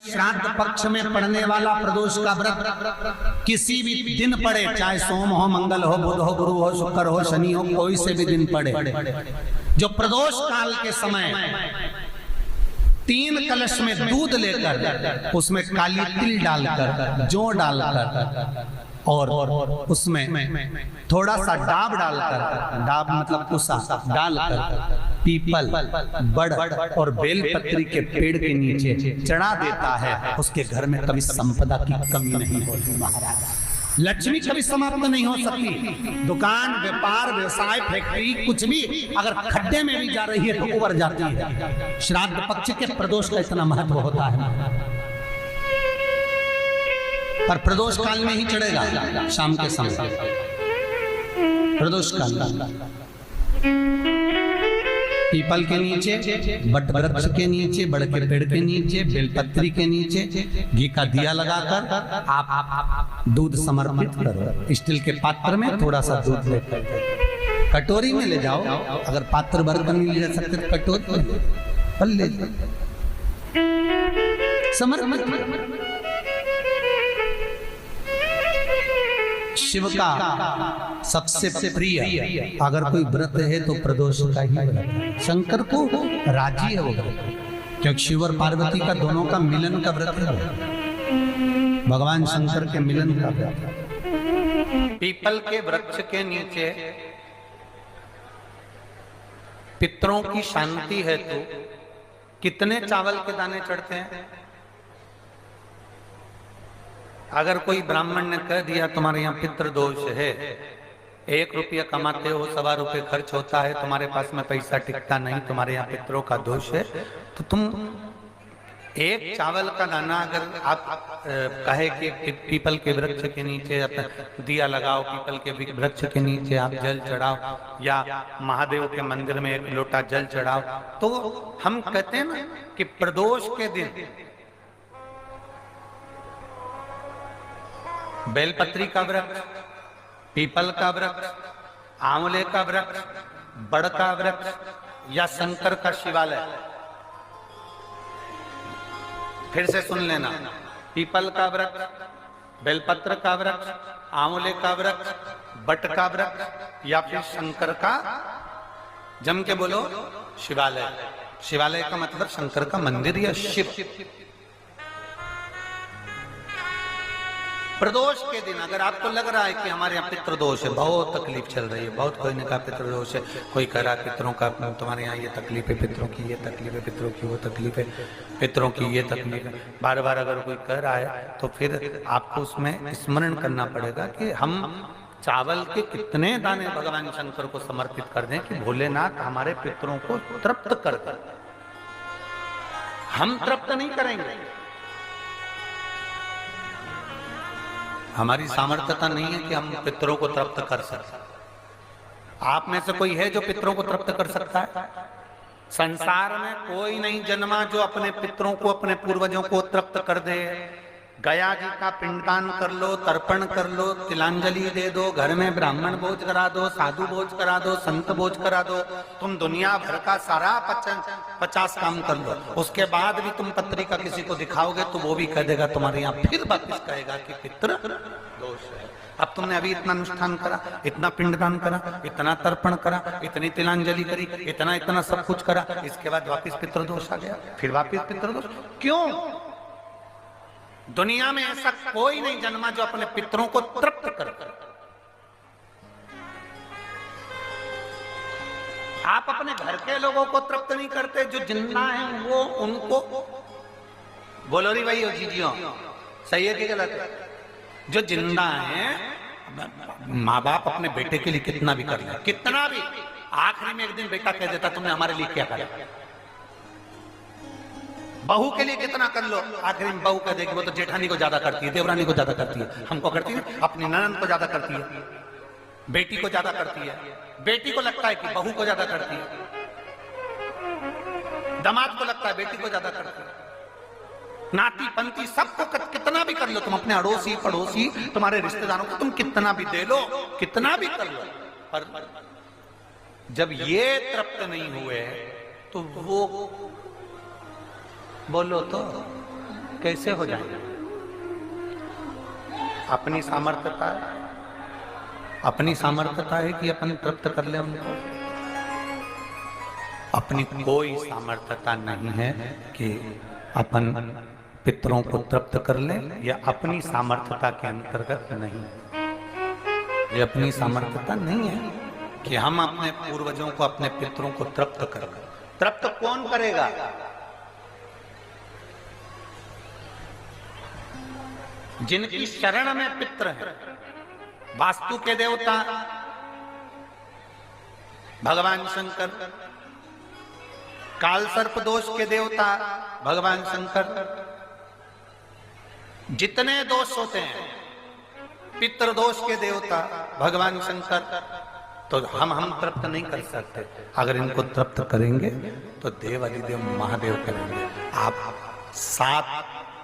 श्राद्ध पक्ष में पड़ने वाला प्रदोष का व्रत किसी भी दिन पड़े, चाहे सोम हो, मंगल हो, बुध हो, गुरु हो, शुक्र हो, शनि हो, कोई से भी दिन पड़े, जो प्रदोष काल के समय 3 कलश में दूध लेकर उसमें काली तिल डालकर, जौ डालकर और उसमें थोड़ा सा डाब डालकर, डाब मतलब कुसा डालकर पीपल, बड़ और बेलपत्री के पेड़ के नीचे चढ़ा देता है, उसके घर में कभी संपदा की कमी नहीं होती महाराज। लक्ष्मी कभी समाप्त नहीं हो सकती। दुकान, व्यापार, व्यवसाय, फैक्ट्री कुछ भी अगर खड्डे में भी जा रही है तो उबर जाती है। श्राद्ध पक्ष के प्रदोष का इतना महत्व होता है, पर प्रदोष काल में ही चढ़ेगा, शाम के समय प्रदोष काल पीपल के नीचे, बट वृक्ष के नीचे, बड़ के पेड़ के नीचे, बेलपत्री के नीचे घी का दिया लगाकर आप दूध समर्पित करो। स्टील के पात्र में थोड़ा सा दूध लेकर कटोरी में ले जाओ, अगर पात्र बर्तन में ले जा सकते तो कटोरी पर ले जाओ, समर्पित। शिव का सबसे प्रिय अगर कोई व्रत है तो प्रदोष का ही व्रत है। शंकर को राजी है वो व्रत, क्योंकि शिव और पार्वती का दोनों का मिलन का व्रत है, भगवान शंकर के मिलन का व्रत। पीपल के वृक्ष के नीचे पितरों की शांति है तो कितने चावल के दाने चढ़ते हैं? अगर कोई ब्राह्मण ने कह दिया तुम्हारे यहाँ पितृ दोष है, 1 रुपया कमाते हो, 1.25 रुपये खर्च होता है, तुम्हारे पास में पैसा टिकता नहीं, तुम्हारे यहाँ पितरों का दोष है, तो तुम 1 चावल का दाना अगर आप कहे कि पीपल के वृक्ष के नीचे दिया लगाओ, पीपल के वृक्ष के नीचे आप जल चढ़ाओ, या महादेव के मंदिर में 1 लोटा जल चढ़ाओ, तो हम कहते हैं ना कि प्रदोष के दिन बेलपत्री का वृक्ष, पीपल का वृक्ष, आंवले का वृक्ष, बड़ का वृक्ष या शंकर का शिवालय, फिर से सुन लेना, पीपल का वृक्ष, बेलपत्र का वृक्ष, आंवले का वृक्ष, बट का वृक्ष या फिर शंकर का, जम के बोलो, शिवालय। शिवालय का मतलब शंकर का मंदिर या शिव। प्रदोष के दिन अगर आपको लग रहा है कि हमारे यहाँ पितृदोष है, बहुत तकलीफ चल रही है, बहुत कोई ने कहा पितृदोष है, कोई कह रहा पितरों का, तुम्हारे यहाँ ये तकलीफ है, पितरों की ये तकलीफ है, पितरों की वो तकलीफ है, पितरों की ये तकलीफ है, बार बार अगर कोई कह रहा है तो फिर आपको उसमें स्मरण करना पड़ेगा कि हम चावल के कितने दाने भगवान शंकर को समर्पित कर दें कि भोलेनाथ हमारे पितरों को तृप्त कर दें। हम तृप्त नहीं करेंगे, हमारी सामर्थ्यता नहीं है कि हम पितरों को तृप्त कर सकते। आप में से कोई है जो पितरों को तृप्त कर सकता है? संसार में कोई नहीं जन्मा जो अपने पितरों को, अपने पूर्वजों को तृप्त कर दे। गया जी का पिंडदान कर लो, तर्पण कर लो, तिलांजलि दे दो, घर में ब्राह्मण भोज करा दो, साधु भोज करा दो, संत भोज करा दो, तुम दुनिया भर का सारा 50 काम कर लो, उसके बाद भी तुम पत्री का किसी को दिखाओगे तो वो भी कह देगा तुम्हारे यहाँ, फिर वापिस कहेगा कि पितृ दोष है। अब तुमने अभी इतना अनुष्ठान करा, इतना पिंडदान करा, इतना तर्पण करा, इतनी तिलांजलि करी, इतना सब कुछ करा, इसके बाद वापिस पितृदोष आ गया, फिर वापिस पितृदोष। क्यों? दुनिया में ऐसा कोई नहीं जन्मा जो अपने पितरों को तृप्त कर। आप अपने घर के लोगों को तृप्त नहीं करते, जो जिंदा हैं वो उनको बोलो री भाई, जीजियो सही है कि गलत है? जो जिंदा हैं, माँ बाप अपने बेटे के लिए कितना भी कर ले, कितना भी, आखिरी में एक दिन बेटा कह देता तुमने हमारे लिए क्या करा। बहू के लिए कितना कर लो, आखिरी में बहू कह देगी वो तो जेठानी को ज्यादा करती है, देवरानी को ज्यादा करती है, हमको करती है, अपनी ननद को ज्यादा करती है, बेटी को ज्यादा करती है, बेटी को लगता है कि बहू को ज्यादा करती है, दामाद को लगता है बेटी को ज्यादा करती है, नाती पंती सबको कितना भी कर लो, तुम अपने अड़ोसी पड़ोसी तुम्हारे रिश्तेदारों को तुम कितना भी दे लो, कितना भी कर लो, पर जब ये तृप्त नहीं हुए तो वो बोलो तो कैसे हो जाएंगे? अपनी सामर्थ्यता है, अपनी सामर्थ्यता है कि अपन तृप्त कर ले उनको? अपनी कोई सामर्थ्यता नहीं है कि अपन पितरों को तृप्त कर ले, या अपनी सामर्थ्यता के अंतर्गत नहीं। ये अपनी सामर्थ्यता नहीं है कि हम अपने पूर्वजों को, अपने पितरों को तृप्त कर। तृप्त कौन करेगा? जिनकी शरण में पितर है। वास्तु के देवता भगवान शंकर, काल सर्प दोष के देवता भगवान शंकर। जितने दोष होते हैं, पितृ दोष के देवता भगवान शंकर। तो हम तृप्त नहीं कर सकते। अगर इनको तृप्त करेंगे तो देव अधिदेव महादेव करेंगे। आप 7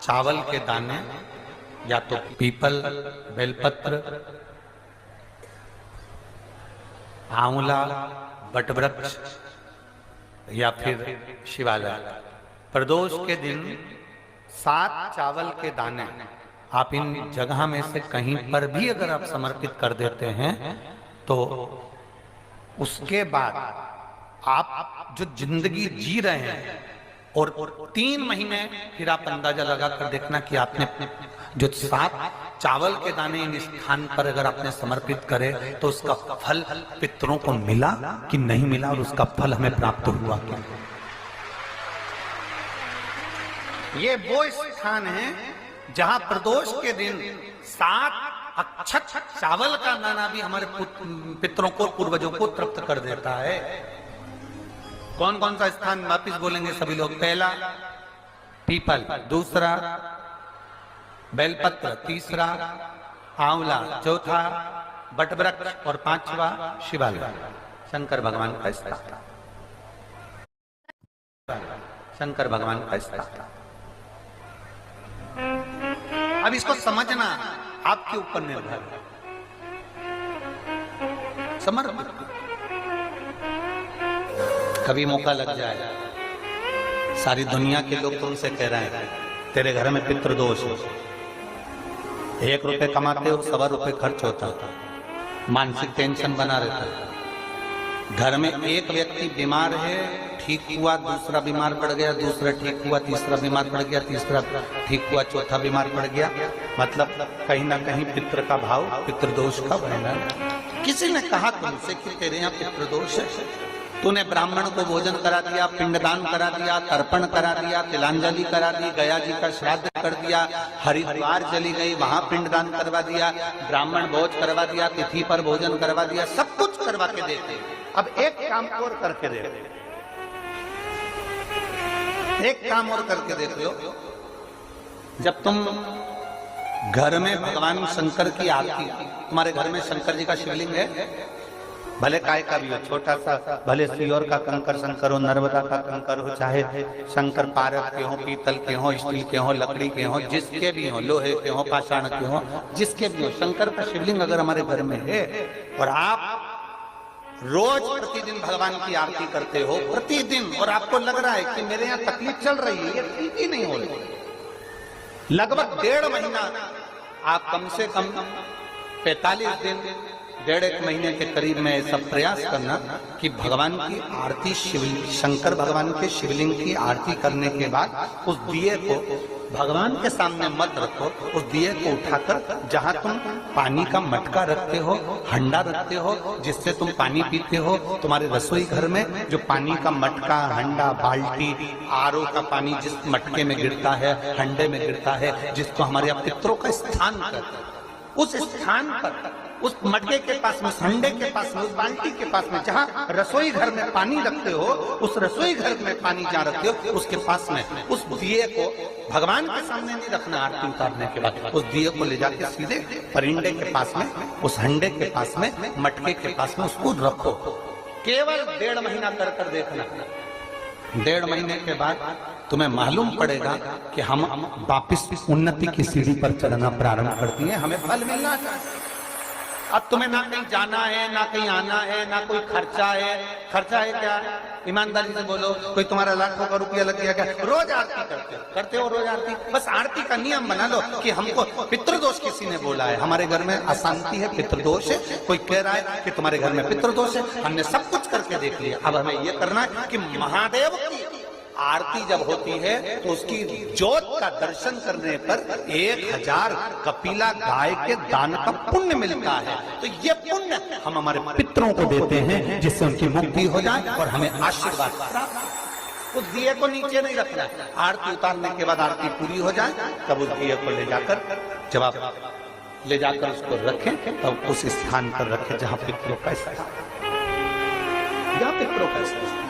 चावल के दाने, या तो पीपल, बेलपत्र, आंवला, बटवृक्ष, या फिर शिवालय, प्रदोष के दिन 7 चावल के दाने आप इन जगह में से कहीं पर भी अगर आप समर्पित कर देते हैं, तो उसके बाद आप जो जिंदगी जी रहे हैं, और 3 महीने फिर आप अंदाजा लगा कर देखना कि आपने जो 7 चावल के दाने इन स्थान पर अगर आपने समर्पित करे, तो उसका फल पितरों को मिला कि नहीं मिला, और उसका फल हमें प्राप्त हुआ क्या? ये वो स्थान है जहां प्रदोष के दिन 7 अक्षत चावल का दाना भी हमारे पितरों को, पूर्वजों को तृप्त कर देता है। कौन कौन सा स्थान वापिस बोलेंगे सभी लोग? पहला पीपल, दूसरा बेलपत्र, तीसरा आंवला, चौथा बटवृक्ष, और 5वां शिवालय, शंकर भगवान का स्थान। शंकर भगवान का स्थान। अब इसको समझना आपके ऊपर निर्भर है। समर्पित कभी मौका लग जाए, सारी दुनिया के लोग तुमसे कह रहे हैं तेरे घर में पितृदोष है, 1 रुपए कमाते हो 1.25 रुपए खर्च होता, मानसिक टेंशन बना रहता है। घर में एक व्यक्ति बीमार है, ठीक हुआ, दूसरा बीमार पड़ गया, दूसरा ठीक हुआ, तीसरा बीमार पड़ गया, तीसरा ठीक हुआ, चौथा बीमार पड़ गया। मतलब कहीं ना कहीं पितृ का भाव, पितृदोष का वर्णन। किसी ने कहा तुमसे कि तेरे यहाँ पितृदोष है, तूने ब्राह्मण को भोजन करा दिया, पिंडदान करा दिया, तर्पण करा दिया, तिलांजलि करा दी, गया जी का श्राद्ध कर दिया, हरिद्वार चली गई, वहां पिंडदान करवा दिया, ब्राह्मण भोज करवा दिया, तिथि पर भोजन करवा दिया, सब कुछ करवा के देते। अब एक काम और करके दे, एक काम और करके देख लो। जब तुम घर में भगवान शंकर की आरती, तुम्हारे घर में शंकर जी का शिवलिंग है, भले काय का भी हो, छोटा सा, भले सियोर का कंकर शंकर हो, नर्मदा का कंकर हो, चाहे शंकर पारक के हो, पीतल के हो, स्टील के हो, लकड़ी के हो, जिसके भी हो, लोहे के हो, पाषाण के हो, जिसके भी हो, शंकर का शिवलिंग अगर हमारे घर में है, और आप रोज प्रतिदिन भगवान की आरती करते हो, प्रतिदिन, और आपको लग रहा है कि मेरे यहाँ तकलीफ चल रही है, ये ठीक ही नहीं हो रही, लगभग 1.5 महीना आप कम से कम 45 दिन, 1.5 महीने के करीब में ऐसा प्रयास करना कि भगवान की आरती, शंकर भगवान के शिवलिंग की आरती करने के बाद उस दिए को भगवान के सामने मत रखो, उस दिए को उठाकर जहां तुम पानी का मटका रखते हो, हंडा रखते हो, जिससे तुम पानी पीते हो, तुम्हारे रसोई घर में जो पानी का मटका, हंडा, बाल्टी, आरओ का पानी जिस मटके में गिरता है, हंडे में गिरता है, जिसको हमारे पितरों का स्थान कहते हैं, उस स्थान पर, उस मटके के पास में, हंडे के पास में, उस बाल्टी के पास में, जहाँ रसोई घर में पानी रखते हो, उस रसोई घर में पानी जहाँ रखते हो, उसके पास में उस दिए को भगवान के सामने नहीं रखना। आरती उतारने के बाद उस दिए को ले जाके सीधे परिंडे के पास में, उस हंडे के पास में, मटके के पास में उसको रखो। केवल 1.5 महीना कर देखना। 1.5 महीने के बाद तुम्हें मालूम पड़ेगा कि हम वापिस उन्नति की सीढ़ी पर चलना प्रारंभ कर दिए, हमें फल मिलना चाहिए। अब तुम्हें ना कहीं जाना है, ना कहीं आना है, ना कोई खर्चा है। खर्चा है क्या? ईमानदारी से बोलो, कोई तुम्हारा लाखों का रुपया लग गया क्या? रोज आरती करते हो रोज आरती। बस आरती का नियम बना लो कि हमको पितृदोष किसी ने बोला है, हमारे घर में अशांति है, पितृदोष है, कोई कह रहा है कि तुम्हारे घर में पितृदोष है। हमने सब कुछ करके देख लिया, अब हमें ये करना है कि महादेव की आरती जब होती है तो उसकी ज्योत का दर्शन करने पर 1000 कपिला गाय के दान का पुण्य मिलता है। तो ये पुण्य हम हमारे पितरों को देते हैं, जिससे उनकी मुक्ति हो जाए और हमें आशीर्वाद प्राप्त। उस दिए को नीचे नहीं रखना है, आरती उतारने के बाद आरती पूरी हो जाए तब उस दिए को ले जाकर, जब आप ले जाकर उसको रखें तब उस स्थान पर रखें जहां पितरों का स्थान, जहां पितरों का स्थान।